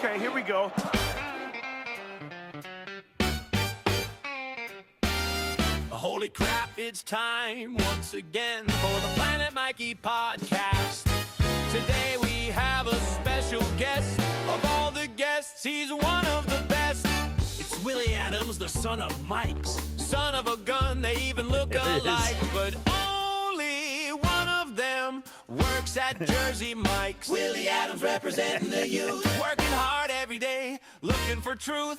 Okay, here we go. Holy crap, it's time once again for the Planet Mikey podcast. Today we have a special guest. Of all the guests, he's one of the best. It's Willie Adams, the son of Mike's. Son of a gun, they even look alike. But only one of them works at Jersey Mike's. Willie Adams representing the youth. Working hard every day, looking for truth.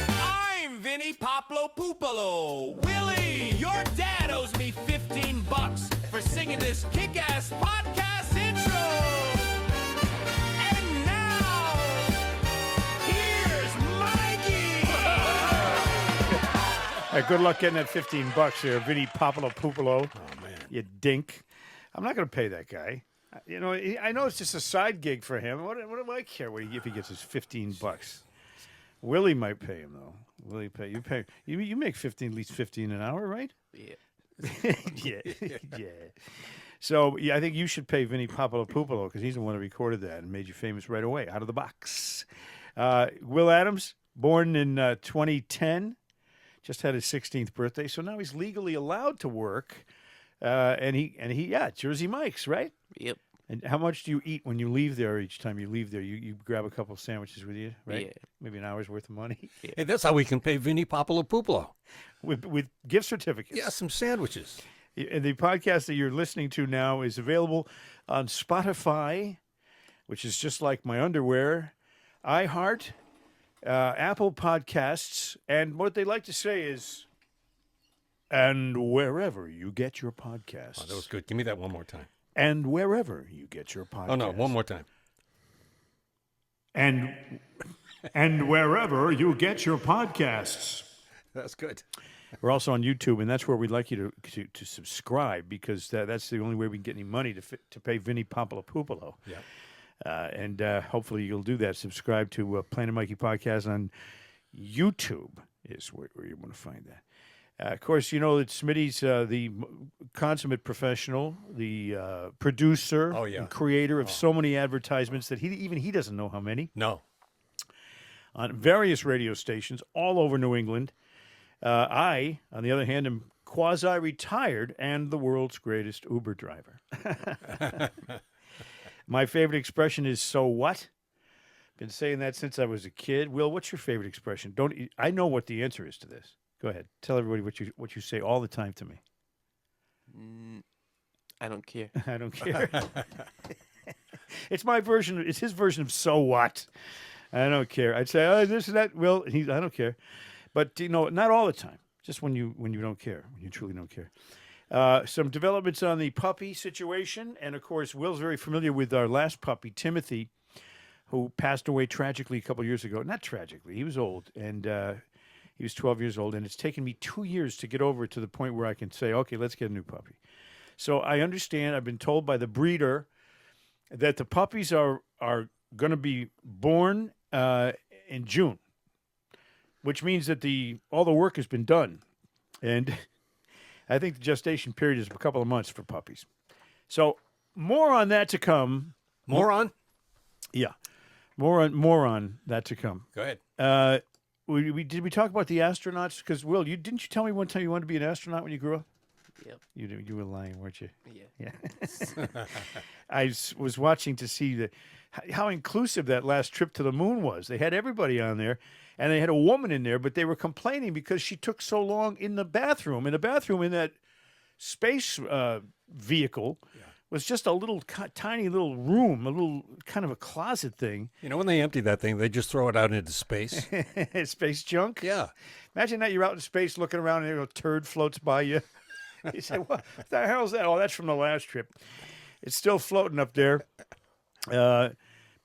I'm Vinny Popolo Pupolo. Willie, your dad owes me $15 for singing this kick-ass podcast intro. And now, here's Mikey. Hey, good luck getting that $15 here, Vinny Popolo Pupolo. Oh, man. You dink. I'm not going to pay that guy. You know, I know it's just a side gig for him. What do I care if he gets his $15? Willie might pay him though. Willie pay you make 15 at least 15 an hour, right? Yeah. yeah. So yeah, I think you should pay Vinny Popolo Pupolo because he's the one who recorded that and made you famous right away out of the box. Will Adams, born in 2010, just had his 16th birthday, so now he's legally allowed to work. And he Jersey Mike's, right? Yep. And how much do you eat when you leave there each time you leave there? You grab a couple of sandwiches with you, right? Yeah. Maybe an hour's worth of money. Yeah. Hey, that's how we can pay Vinny Popolo Pupolo. With gift certificates. Yeah, some sandwiches. And the podcast that you're listening to now is available on Spotify, which is just like my underwear, iHeart, Apple Podcasts, and what they like to say is, and wherever you get your podcasts. Oh, that was good. Give me that one more time. And wherever you get your podcasts. Oh, no, one more time. And wherever you get your podcasts. That's good. We're also on YouTube, and that's where we'd like you to subscribe because that's the only way we can get any money to pay Vinny Popolo Pupolo. Yeah. And hopefully you'll do that. Subscribe to Planet Mikey Podcast on YouTube is where you want to find that. Of course, you know that Smitty's the consummate professional, the producer and creator of so many advertisements that he doesn't know how many. No. On various radio stations all over New England. I, on the other hand, am quasi-retired and the world's greatest Uber driver. My favorite expression is, so what? Been saying that since I was a kid. Will, what's your favorite expression? I know what the answer is to this. Go ahead. Tell everybody what you say all the time to me. I don't care. I don't care. It's my version. It's his version of so what? I don't care. I'd say, oh, this and that. Will, I don't care. But, not all the time. Just when you don't care. When you truly don't care. Some developments on the puppy situation. And, of course, Will's very familiar with our last puppy, Timothy, who passed away tragically a couple years ago. Not tragically. He was old. And he was 12 years old, and it's taken me 2 years to get over it to the point where I can say, okay, let's get a new puppy. So I understand. I've been told by the breeder that the puppies are going to be born in June, which means that all the work has been done. And I think the gestation period is a couple of months for puppies. So more on that to come. More on? Yeah. More on that to come. Go ahead. Did we talk about the astronauts? Because, Will, didn't you tell me one time you wanted to be an astronaut when you grew up? Yep. You were lying, weren't you? Yeah. I was watching to see how inclusive that last trip to the moon was. They had everybody on there, and they had a woman in there, but they were complaining because she took so long in the bathroom. And the bathroom in that space vehicle was just a little tiny little room, a little kind of a closet thing. When they empty that thing, they just throw it out into space. Space junk? Yeah. Imagine that you're out in space looking around and a turd floats by you. You say, what the hell is that? Oh, that's from the last trip. It's still floating up there. But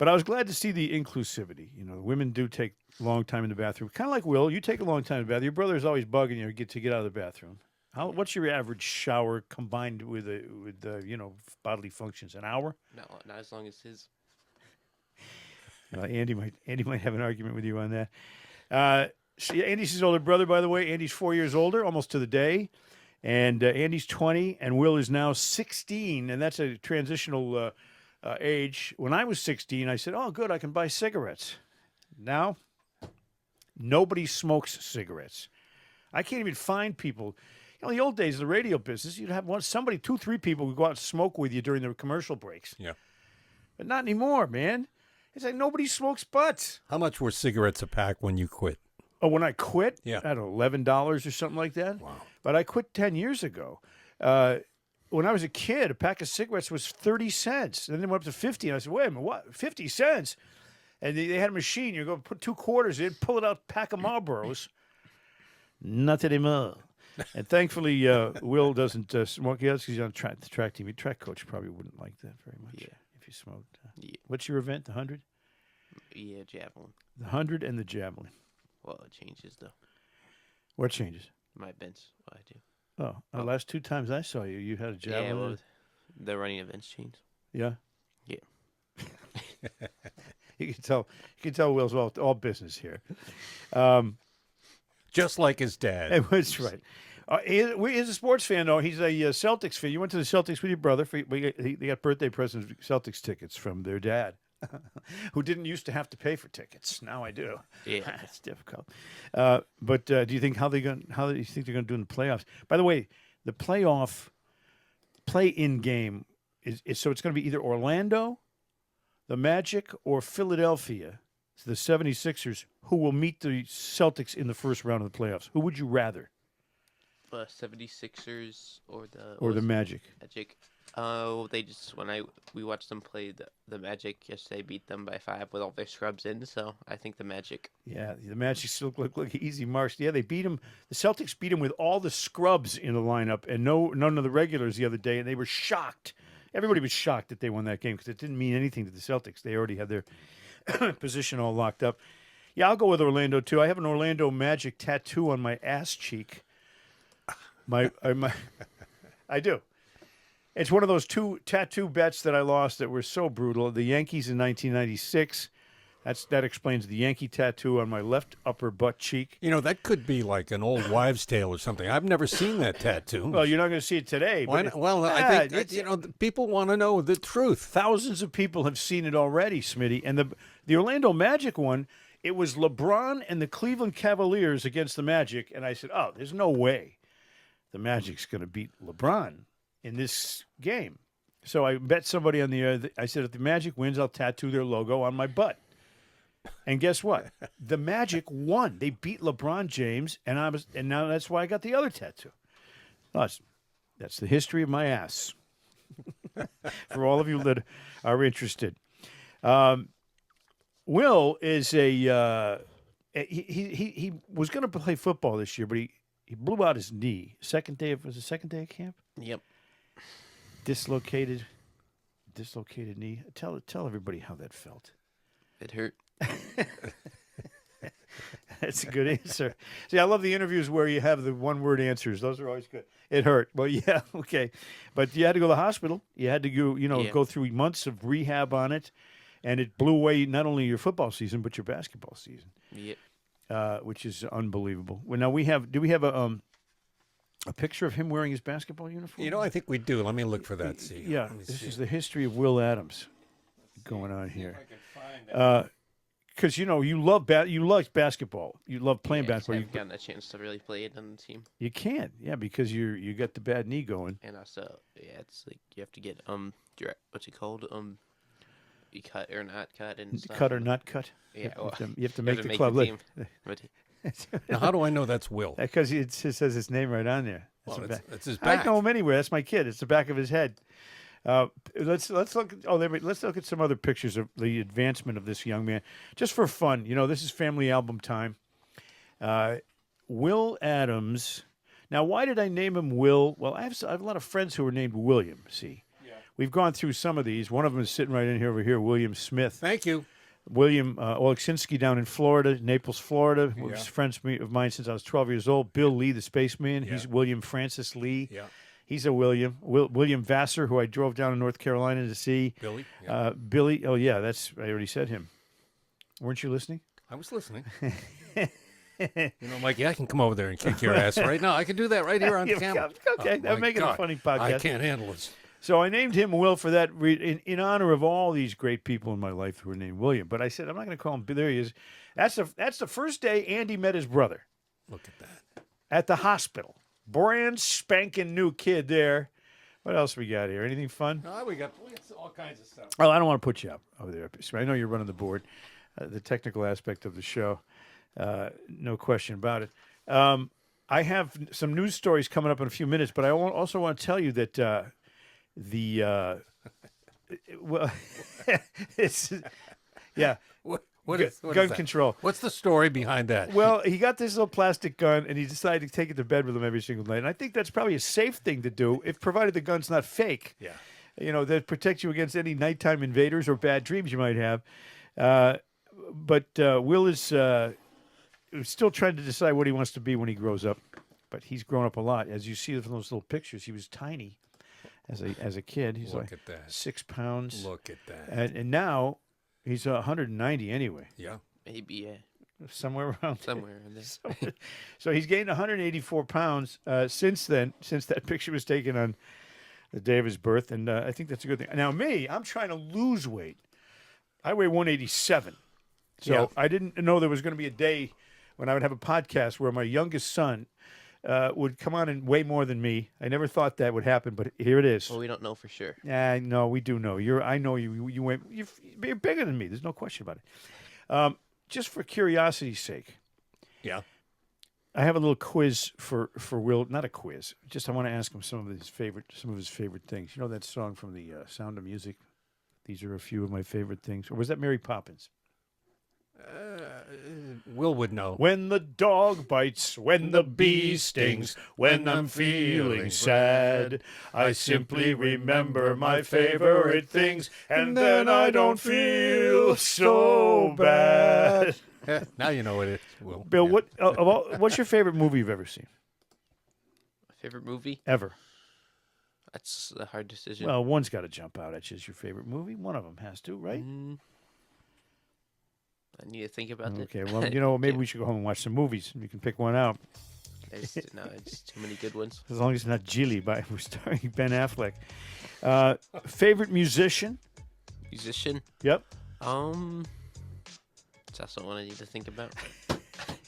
I was glad to see the inclusivity. Women do take a long time in the bathroom. Kind of like Will. You take a long time in the bathroom. Your brother's always bugging you to get out of the bathroom. What's your average shower combined with bodily functions? An hour? No, not as long as his. Andy might have an argument with you on that. Andy's his older brother, by the way. Andy's 4 years older, almost to the day. And Andy's 20, and Will is now 16, and that's a transitional age. When I was 16, I said, oh, good, I can buy cigarettes. Now, nobody smokes cigarettes. I can't even find people. You know, in the old days, the radio business, you'd have somebody, 2, 3 people would go out and smoke with you during the commercial breaks. Yeah. But not anymore, man. It's like nobody smokes butts. How much were cigarettes a pack when you quit? Oh, when I quit? Yeah. I don't know, $11 or something like that. Wow. But I quit 10 years ago. When I was a kid, a pack of cigarettes was 30 cents. And then it went up to 50. And I said, wait a minute, what? 50 cents? And they had a machine. You go put 2 quarters in, pull it out, pack of Marlboros. Not anymore. And thankfully, Will doesn't smoke. Yes, he's on the track team. Your track coach probably wouldn't like that very much if you smoked. Yeah. What's your event, the 100? Yeah, javelin. The 100 and the javelin. Well, it changes though. What changes? My events, what I do. Oh, the last 2 times I saw you, you had a javelin. Yeah, well, the running events change. Yeah? Yeah. You can tell Will's all business here. Just like his dad. That's right. He's a sports fan, though. He's a Celtics fan. You went to the Celtics with your brother. They got birthday presents, Celtics tickets from their dad, who didn't used to have to pay for tickets. Now I do. Yeah. It's difficult. But do you think how do you think they're going to do in the playoffs? By the way, the play-in game is so it's going to be either Orlando, the Magic, or Philadelphia, the 76ers, who will meet the Celtics in the first round of the playoffs. Who would you rather? 76ers or the Magic? Magic. They just we watched them play the Magic yesterday, beat them by 5 with all their scrubs in. So I think the Magic. Yeah, the Magic still look like easy marks. Yeah, they beat them. The Celtics beat them with all the scrubs in the lineup and none of the regulars the other day, and they were shocked. Everybody was shocked that they won that game because it didn't mean anything to the Celtics. They already had their position all locked up. Yeah, I'll go with Orlando too. I have an Orlando Magic tattoo on my ass cheek. I do. It's one of those 2 tattoo bets that I lost that were so brutal. The Yankees in 1996. That explains the Yankee tattoo on my left upper butt cheek. You know, that could be like an old wives' tale or something. I've never seen that tattoo. Well, you're not going to see it today. Why But not? Well, I think people want to know the truth. thousands of people have seen it already, Smitty. And the Orlando Magic one, it was LeBron and the Cleveland Cavaliers against the Magic. And I said, oh, there's no way the Magic's going to beat LeBron in this game. So I bet somebody on I said, if the Magic wins, I'll tattoo their logo on my butt. And guess what? The Magic won. They beat LeBron James, and now that's why I got the other tattoo. That's the history of my ass. For all of you that are interested, Will is he was going to play football this year, but he blew out his knee. Second day of camp. Yep. Dislocated knee. Tell everybody how that felt. It hurt. That's a good answer. See, I love the interviews where you have the one-word answers. Those are always good. It hurt. Well, yeah, okay. But you had to go to the hospital. You had to go, go through months of rehab on it, and it blew away not only your football season but your basketball season. Yep. Which is unbelievable. Well, now do we have a picture of him wearing his basketball uniform? You know, I think we do. Let me look for that. See. Yeah, this is the history of Will Adams going on here. If I can find it. Because you like basketball, you love playing basketball. I haven't gotten a chance to really play it on the team. You can't, because you got the bad knee going. And also, it's like you have to get what's it called? You cut or not cut and stuff. Cut or not cut. Yeah, you have to make the club. team. Now, how do I know that's Will? Because it says his name right on there. Well, it's his I back. know him anywhere. That's my kid. It's the back of his head. Let's look. Let's look at some other pictures of the advancement of this young man, just for fun. This is family album time. Will Adams. Now, why did I name him Will? Well, I have a lot of friends who are named William. See, we've gone through some of these. One of them is sitting right in here over here. William Smith. Thank you. William Oleksinski down in Florida, Naples, Florida. Was friends of mine since I was 12 years old. Bill Lee, the spaceman. He's William Francis Lee. Yeah. He's a William. William Vassar, who I drove down to North Carolina to see. Billy. Billy. Oh, yeah, I already said him. Weren't you listening? I was listening. Mikey, I can come over there and kick your ass right now. I can do that right here on camera. Okay, that would make it a funny podcast. I can't handle this. So I named him Will for that in honor of all these great people in my life who were named William. But I said, I'm not going to call him. There he is. That's the first day Andy met his brother Look at that. at the hospital. Brand spanking new kid there. What else we got here? Anything fun? We got all kinds of stuff. Oh, I don't want to put you up over there. I know you're running the board, the technical aspect of the show. No question about it. I have some news stories coming up in a few minutes, but I also want to tell you that well, it's yeah, What is gun that? control. What's the story behind that? Well, he got this little plastic gun, and he decided to take it to bed with him every single night. And I think that's probably a safe thing to do, if provided the gun's not fake. Yeah. You know, that protects you against any nighttime invaders or bad dreams you might have. But Will is still trying to decide what he wants to be when he grows up. But he's grown up a lot. As you see from those little pictures, he was tiny as a kid. He's Look like at that. 6 pounds. Look at that. And now he's 190 anyway. Yeah. Maybe Somewhere around somewhere in there. So he's gained 184 pounds since then, since that picture was taken on the day of his birth, and I think that's a good thing. Now, I'm trying to lose weight. I weigh 187. So Yeah. I didn't know there was going to be a day when I would have a podcast where my youngest son would come on and weigh more than me. I never thought that would happen, but here it is. Well, we don't know for sure. Yeah, no, we do know. I know you weigh. You're bigger than me. There's no question about it. Just for curiosity's sake, Yeah. I have a little quiz for Will. Not a quiz. Just I want to ask him some of his favorite things. You know that song from the Sound of Music? These are a few of my favorite things. Or was that Mary Poppins? Will would know. When the dog bites, when the bee stings, when I'm feeling sad, I simply remember my favorite things, and then I don't feel so bad. Now you know what it is, Will. Bill, Yeah. what's your favorite movie you've ever seen? My favorite movie? Ever? That's a hard decision. Well, one's got to jump out at you as your favorite movie. One of them has to, right? I need to think about that. Okay, well, maybe we should go home and watch some movies, and you can pick one out. No, it's too many good ones. As long as it's not Gilly by starring Ben Affleck. Favorite musician? Musician? Yep. It's also one I need to think about.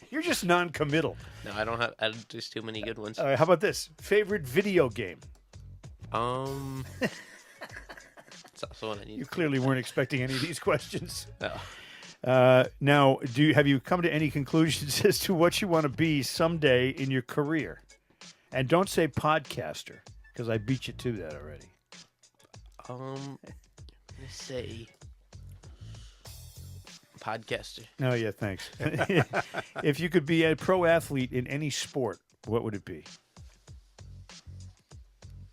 You're just non-committal. No, I don't have. There's too many good ones. All right, how about this? Favorite video game? It's also one I need. You clearly weren't expecting any of these questions. No. Now, have you come to any conclusions as to what you want to be someday in your career? And don't say podcaster, because I beat you to that already. Let's say podcaster. Oh, yeah, thanks. If you could be a pro athlete in any sport, what would it be?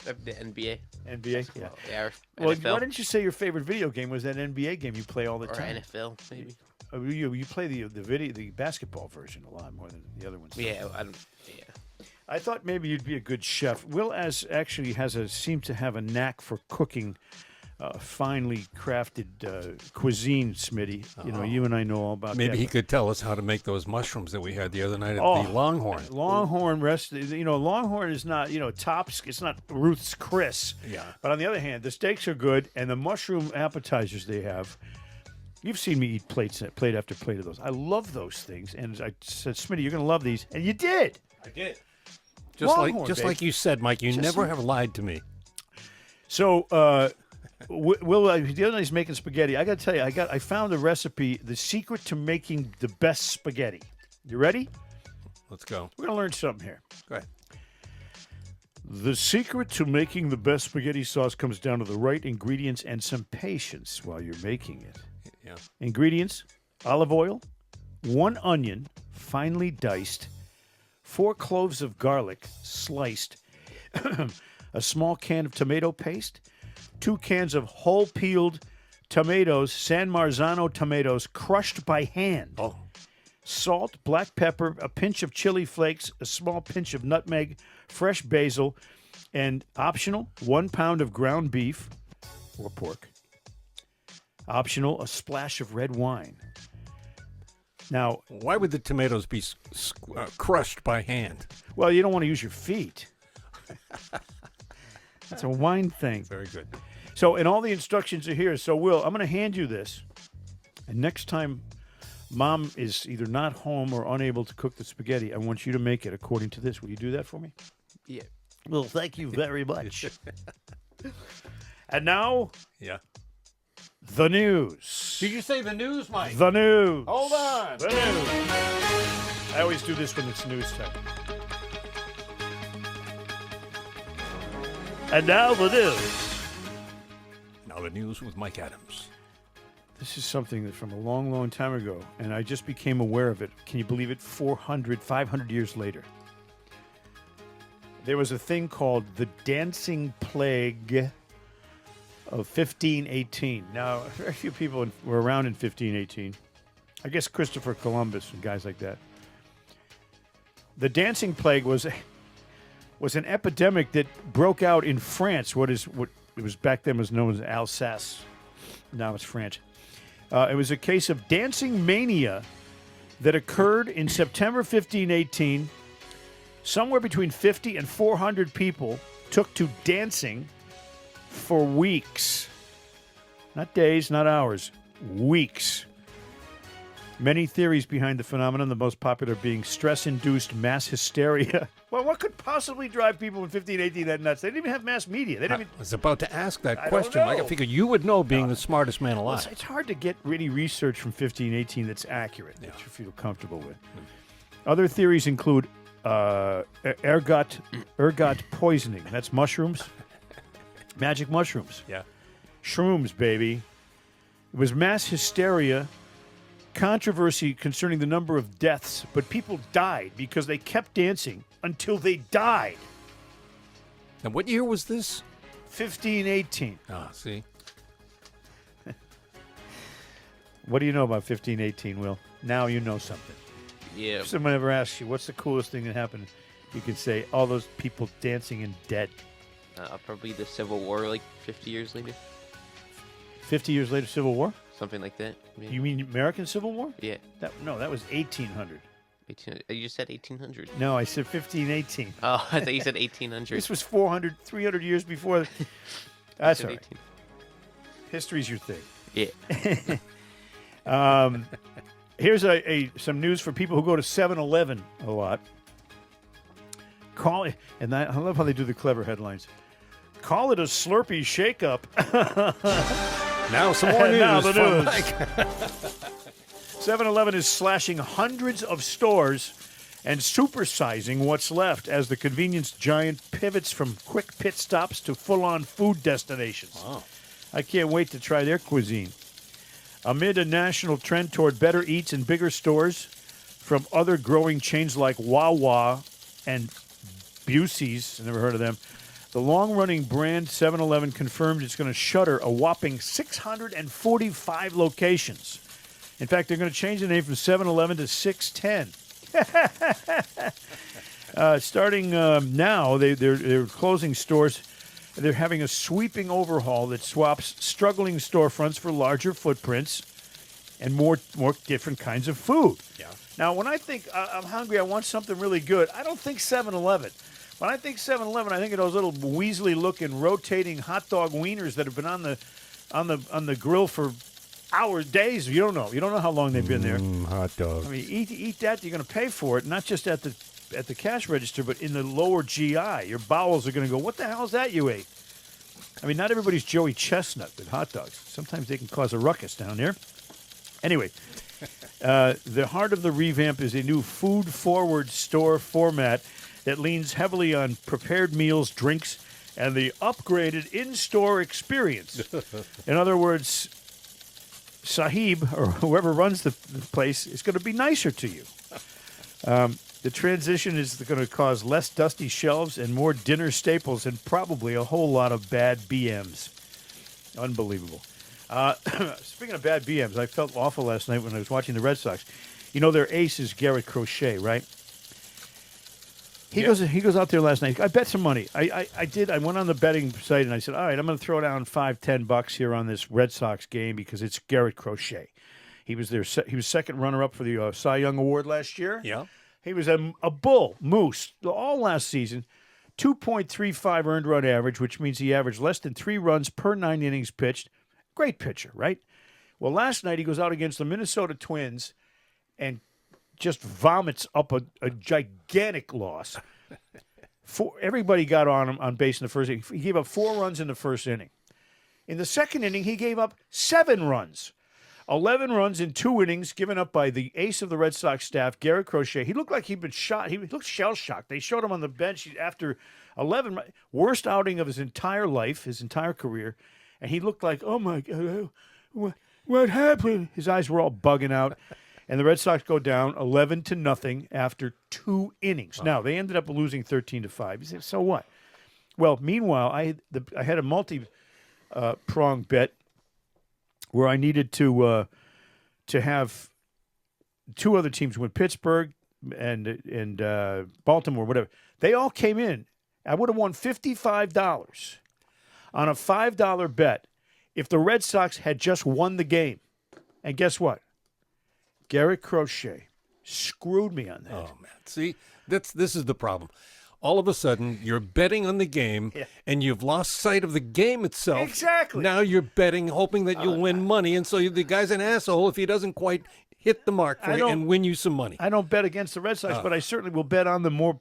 The NBA. NBA? Yeah. Yeah. Or Well, NFL. why didn't you say your favorite video game was that NBA game you play all the or time? NFL maybe. Oh, you play the basketball version a lot more than the other ones. Yeah. I don't. Yeah. I thought maybe you'd be a good chef. Will actually seemed to have a knack for cooking finely crafted cuisine, Smitty. You know, you and I know all about Maybe that. he could tell us how to make those mushrooms that we had the other night at Oh, the Longhorn. Longhorn Longhorn is not, tops. It's not Ruth's Chris. Yeah. But on the other hand, the steaks are good, and the mushroom appetizers they have. You've seen me eat plate after plate of those. I love those things, and I said, Smitty, you're going to love these, and you did. I did. Just Longhorn, like you said, Mike, you never have lied to me. So, Will, the other night he's making spaghetti. I got to tell you, I found a recipe, the secret to making the best spaghetti. You ready? Let's go. We're going to learn something here. Go ahead. The secret to making the best spaghetti sauce comes down to the right ingredients and some patience while you're making it. Yeah. Ingredients: olive oil, 1 onion, finely diced, 4 cloves of garlic, sliced, a small can of tomato paste, 2 cans of whole peeled tomatoes, San Marzano tomatoes, crushed by hand. Oh. Salt, black pepper, a pinch of chili flakes, a small pinch of nutmeg, fresh basil, and optional, 1 pound of ground beef or pork. Optional, a splash of red wine. Now, Why would the tomatoes be crushed by hand? well, you don't want to use your feet. That's a wine thing. Very good. So, and all the instructions are here. So, Will, I'm going to hand you this. And next time Mom is either not home or unable to cook the spaghetti. I want you to make it according to this. Will you do that for me? Yeah. Well, thank you very much. And now, Yeah. the news. Did you say the news, Mike? The news. Hold on. The news. I always do this when it's news time. And now the news. Now the news with Mike Adams. This is something that from a long, long time ago, and I just became aware of it. Can you believe it? 500 years later. There was a thing called the Dancing Plague of 1518. Now, very few people were around in 1518. I guess Christopher Columbus and guys like that. The Dancing Plague was an epidemic that broke out in France. What it was back then was known as Alsace. Now it's France. It was a case of dancing mania that occurred in September 1518. Somewhere between 50 and 400 people took to dancing for weeks. Not days, not hours. Weeks. Many theories behind the phenomenon, the most popular being stress-induced mass hysteria. Well, what could possibly drive people in 1518 that nuts? They didn't even have mass media. They didn't even... I was about to ask that I question, don't Mike. I know. figure you would know, being the smartest man Well, alive. it's hard to get really research from 1518 that's accurate, that you feel comfortable with. Other theories include ergot poisoning. That's mushrooms. Magic mushrooms. Yeah. Shrooms, baby. It was mass hysteria, controversy concerning the number of deaths, but people died because they kept dancing until they died. And what year was this? 1518. Ah, see. What do you know about 1518, Will? Now you know something. Yeah. If someone ever asks you, what's the coolest thing that happened? You can say, all those people dancing and dead. Probably the Civil War, like 50 years later. 50 years later, Civil War? Something like that. Yeah. You mean American Civil War? Yeah. No, that was 1800. 1800. You just said 1800. No, I said 1518. Oh, I thought you said 1800. This was 300 years before. That's all right. 18. History's your thing. Yeah. Here's some news for people who go to 7-Eleven a lot. Call it, and I love how they do the clever headlines. Call it a Slurpee shake-up. Now some more news. Now the from news. Mike. 7-Eleven is slashing hundreds of stores and supersizing what's left as the convenience giant pivots from quick pit stops to full-on food destinations. Wow. I can't wait to try their cuisine. Amid a national trend toward better eats and bigger stores from other growing chains like Wawa and Busey's, never heard of them, the long-running brand 7-Eleven confirmed it's going to shutter a whopping 645 locations. In fact, they're going to change the name from 7-Eleven to 610. Starting now, they're closing stores. They're having a sweeping overhaul that swaps struggling storefronts for larger footprints and more different kinds of food. Yeah. Now, when I think I'm hungry, I want something really good, I don't think 7-Eleven. When I think 7-Eleven, I think of those little Weasley-looking rotating hot dog wieners that have been on the grill for hours, days. You don't know. You don't know how long they've been there. Hot dog. I mean, eat that. You're going to pay for it, not just at the cash register, but in the lower GI. Your bowels are going to go, what the hell is that you ate? I mean, not everybody's Joey Chestnut with hot dogs. Sometimes they can cause a ruckus down there. Anyway, the heart of the revamp is a new food-forward store format that leans heavily on prepared meals, drinks, and the upgraded in-store experience. In other words, Sahib, or whoever runs the place, is going to be nicer to you. The transition is going to cause less dusty shelves and more dinner staples and probably a whole lot of bad BMs. Unbelievable. Speaking of bad BMs, I felt awful last night when I was watching the Red Sox. You know their ace is Garrett Crochet, right? He goes out there last night. I bet some money. I did. I went on the betting site and I said, all right, I'm going to throw down $5-10 here on this Red Sox game because it's Garrett Crochet. He was second runner-up for the Cy Young Award last year. Yeah. He was a moose all last season. 2.35 earned run average, which means he averaged less than 3 runs per 9 innings pitched. Great pitcher, right? Well, last night he goes out against the Minnesota Twins, and just vomits up a gigantic loss. Everybody got on him on base in the first inning. He gave up 4 runs in the first inning. In the second inning, he gave up 7 runs. 11 runs in 2 innings given up by the ace of the Red Sox staff, Garrett Crochet. He looked like he'd been shot. He looked shell-shocked. They showed him on the bench after 11, worst outing of his entire life, his entire career. And he looked like, oh, my God, what happened? His eyes were all bugging out. And the Red Sox go down 11-0 after 2 innings. Now, they ended up losing 13-5. You say, so what? Well, meanwhile, I had a multi-pronged bet where I needed to have 2 other teams win, Pittsburgh and Baltimore, whatever. They all came in. I would have won $55 on a $5 bet if the Red Sox had just won the game. And guess what? Garrett Crochet screwed me on that. Oh, man. See, this is the problem. All of a sudden, you're betting on the game, and you've lost sight of the game itself. Exactly. Now you're betting, hoping that you'll win money, and so the guy's an asshole if he doesn't quite hit the mark for you and win you some money. I don't bet against the Red Sox, but I certainly will bet on them more,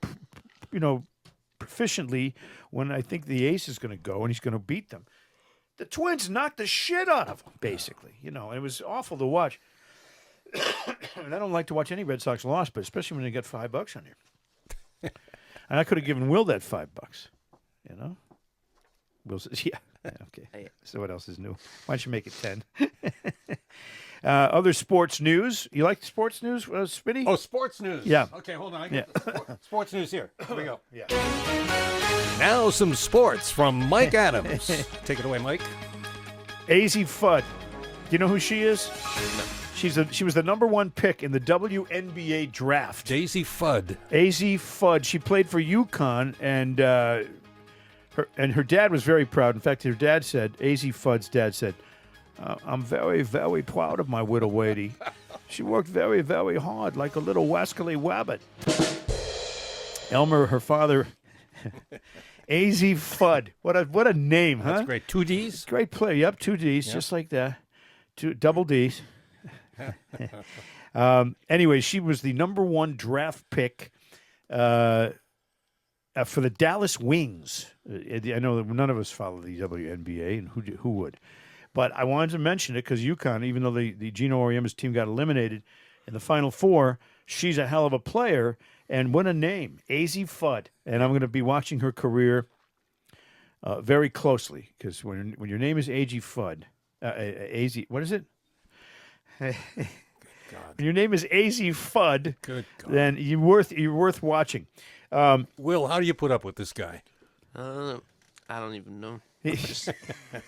proficiently when I think the ace is going to go and he's going to beat them. The Twins knocked the shit out of them, basically. And it was awful to watch. And I don't like to watch any Red Sox loss, but especially when they get $5 on here. And I could have given Will that $5. Will says, yeah. Okay. So what else is new? Why don't you make it 10? Other sports news. You like sports news, Spitty? Oh, sports news. Yeah. Okay, hold on. I got the sports news here. Here we go. Yeah. Now some sports from Mike Adams. Take it away, Mike. AZ Fudd. Do you know who she is? No. She was the number 1 pick in the WNBA draft. Daisy Fudd. AZ Fudd. She played for UConn, and her dad was very proud. In fact, her dad said, AZ Fudd's dad said, I'm very, very proud of my little lady. She worked very, very hard, like a little wascally wabbit. Elmer, her father, AZ Fudd. What a name, huh? That's great. 2 Ds? Great player. Yep, 2 Ds, just like that. 2 double Ds. Anyway, she was the number 1 draft pick for the Dallas Wings. I know that none of us follow the WNBA, and who would? But I wanted to mention it because UConn, even though the Gino Auriemma's team got eliminated in the Final Four, she's a hell of a player. And what a name, AZ Fudd. And I'm going to be watching her career very closely because when your name is AZ Fudd, AZ, what is it? When your name is AZ Fudd, then you're worth watching. Will, how do you put up with this guy? I don't even know. Just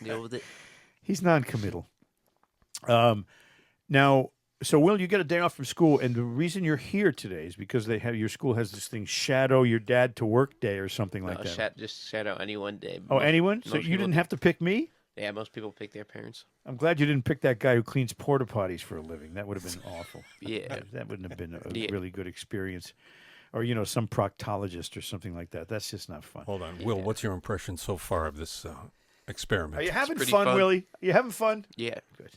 deal with it. He's non-committal. Now, so Will, you get a day off from school, and the reason you're here today is because your school has this thing, Shadow Your Dad to Work Day or something like that. Just shadow any one day. Oh, anyone? So you didn't have to pick me? Yeah, most people pick their parents. I'm glad you didn't pick that guy who cleans porta potties for a living. That would have been awful. Yeah. That wouldn't have been a really good experience. Or, some proctologist or something like that. That's just not fun. Hold on. Will, what's your impression so far of this experiment? Are you having fun, Willie? Are you having fun? Yeah. Good.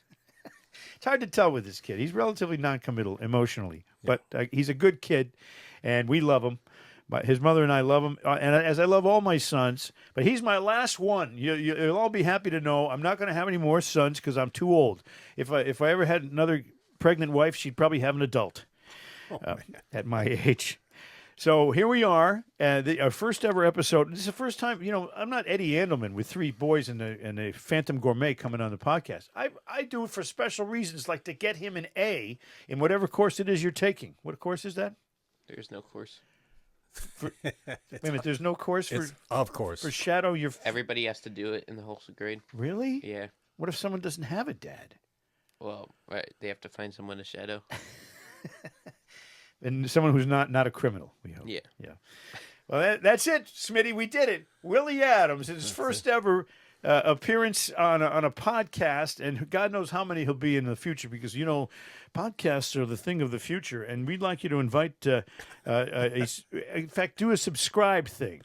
It's hard to tell with this kid. He's relatively non-committal emotionally, but he's a good kid, and we love him. But his mother and I love him, and as I love all my sons. But he's my last one. You'll all be happy to know I'm not going to have any more sons because I'm too old. If I ever had another pregnant wife, she'd probably have an adult at my age. So here we are, our first ever episode. This is the first time, I'm not Eddie Andelman with 3 boys and a Phantom Gourmet coming on the podcast. I do it for special reasons, like to get him an A in whatever course it is you're taking. What course is that? There's no course. Wait a minute, there's no course for Shadow Your... Everybody has to do it in the whole grade. Really? Yeah. What if someone doesn't have a dad? Well, right, they have to find someone to shadow. And someone who's not a criminal, we hope. Yeah. Yeah. Well, that's it, Smitty. We did it. Willie Adams, his first ever appearance on a podcast, and God knows how many he'll be in the future because, podcasts are the thing of the future, and we'd like you to invite, in fact, do a subscribe thing.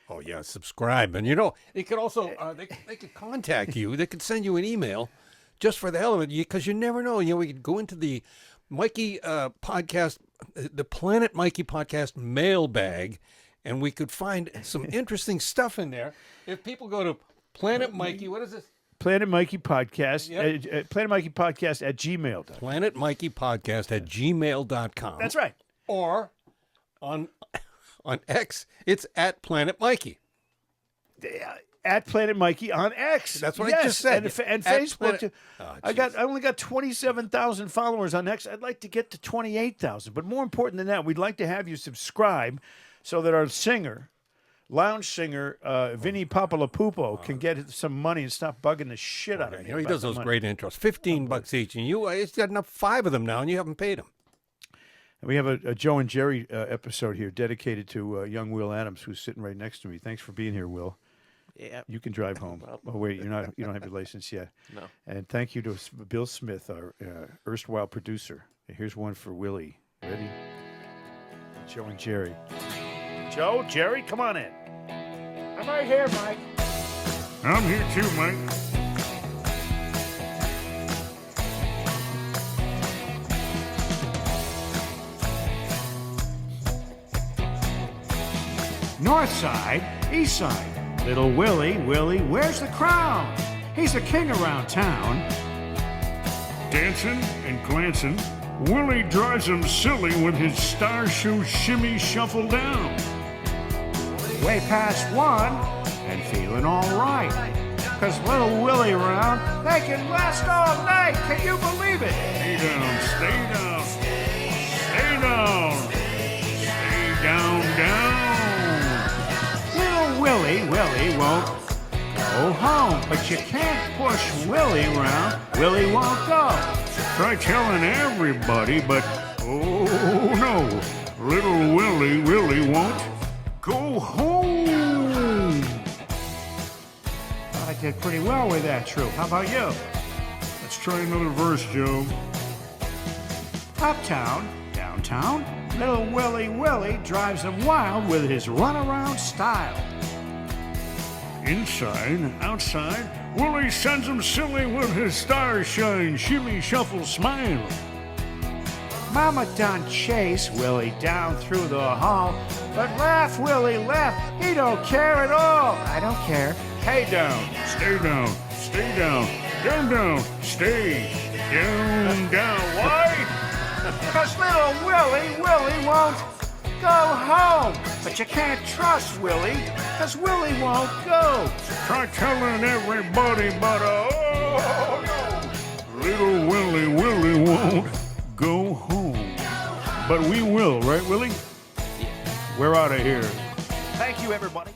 Oh, yeah, subscribe. And, they could also, they could contact you. They could send you an email just for the hell of it because you never know. We could go into the Mikey podcast, the Planet Mikey podcast mailbag, and we could find some interesting stuff in there. If people go to Planet Mikey, what is this? Planet Mikey Podcast. Yep. Planet Mikey Podcast at gmail.com. Planet Mikey Podcast at gmail.com. That's right. Or on X, it's at Planet Mikey. At Planet Mikey on X. That's what I just said. And At Facebook. Planet- Too. Oh, I only got 27,000 followers on X. I'd like to get to 28,000. But more important than that, we'd like to have you subscribe so that our singer, lounge singer, Vinny Papalapupo, can get some money and stop bugging the shit out of me. You know, he about does the those money. great intros. $15 each, and he's got enough 5 of them now, and you haven't paid him. And we have a Joe and Jerry episode here dedicated to young Will Adams, who's sitting right next to me. Thanks for being here, Will. Yeah. You can drive home. Oh wait, you don't have your license yet. No. And thank you to Bill Smith, our erstwhile producer. Here's one for Willie. Ready? Joe and Jerry. Joe, Jerry, come on in. I'm right here, Mike. I'm here too, Mike. North side, east side. Little Willie, where's the crown? He's the king around town. Dancing and glancing, Willie drives him silly with his star shoe shimmy shuffle down. Way past 1 and feeling all right. 'Cause little Willie around, they can last all night. Can you believe it? Stay down, stay down, stay down, stay down, down. Little Willie won't go home. But you can't push Willie around. Willie won't go. Try telling everybody, but oh no, little Willie really won't go home. I did pretty well with that troop. How about you? Let's try another verse, Joe. Uptown, downtown, little Willie drives them wild with his runaround style. Inside, outside, Willie sends him silly with his starshine shimmy shuffle smile. Mama done chase Willie down through the hall, but laugh Willie laugh, he don't care at all. I don't care. Hey down. Stay down, stay down, down, down, stay down, down. Why? 'Cause little Willie won't go home. But you can't trust Willie, 'cause Willie won't go. Try telling everybody, but oh no, little Willie won't go home. But we will, right, Willie? We're out of here. Thank you, everybody.